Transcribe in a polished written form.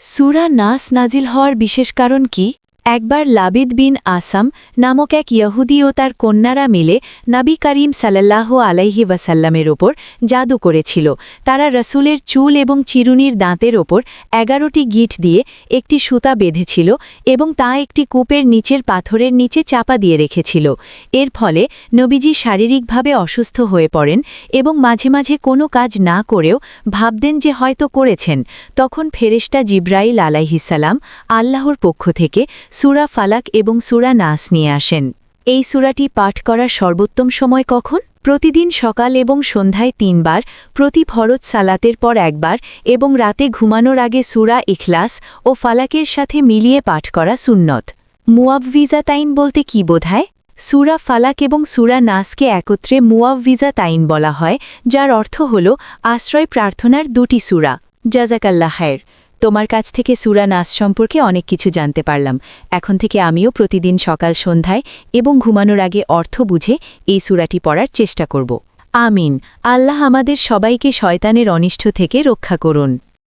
সূরা নাস নাজিল হওয়ার বিশেষ কারণ কি? একবার লাবিদ বিন আসাম নামক এক ইহুদি ও তার কন্যারা মিলে নবী করিম সাল্লাল্লাহু আলাইহি ওয়াসাল্লামের ওপর জাদু করেছিল। তারা রসুলের চুল এবং চিরুনির দাঁতের ওপর ১১টি গিঁট দিয়ে একটি সুতা বেঁধেছিল এবং তা একটি কূপের নিচের পাথরের নিচে চাপা দিয়ে রেখেছিল। এর ফলে নবীজি শারীরিকভাবে অসুস্থ হয়ে পড়েন এবং মাঝে মাঝে কোনো কাজ না করেও ভাবতেন যে হয়তো করেছেন। তখন ফেরেশতা জিব্রাইল আলাইহিসসালাম আল্লাহর পক্ষ থেকে সূরা ফালাক এবং সূরা নাস নিয়ে আসেন। এই সূরাটি পাঠ করার সর্বোত্তম সময় কখন? প্রতিদিন সকাল এবং সন্ধ্যায় ৩ বার, প্রতি ফরজ সালাতের পর একবার এবং রাতে ঘুমানোর আগে সূরা ইখলাস ও ফালাকের সাথে মিলিয়ে পাঠ করা সুন্নত। মুআউযিযাতাইন বলতে কি বোঝায়? সূরা ফালাক এবং সূরা নাসকে একত্রে মুআউযিযাতাইন বলা হয়, যার অর্থ হল আশ্রয় প্রার্থনার দুটি সূরা। জাযাকাল্লাহ খায়ের। তোমার কাছ থেকে সূরা নাস সম্পর্কে অনেক কিছু জানতে পারলাম। এখন থেকে আমিও প্রতিদিন সকাল সন্ধ্যায় এবং ঘুমানোর আগে অর্থ বুঝে এই সূরাটি পড়ার চেষ্টা করব। আমিন। আল্লাহ আমাদের সবাইকে শয়তানের অনিষ্ট থেকে রক্ষা করুন।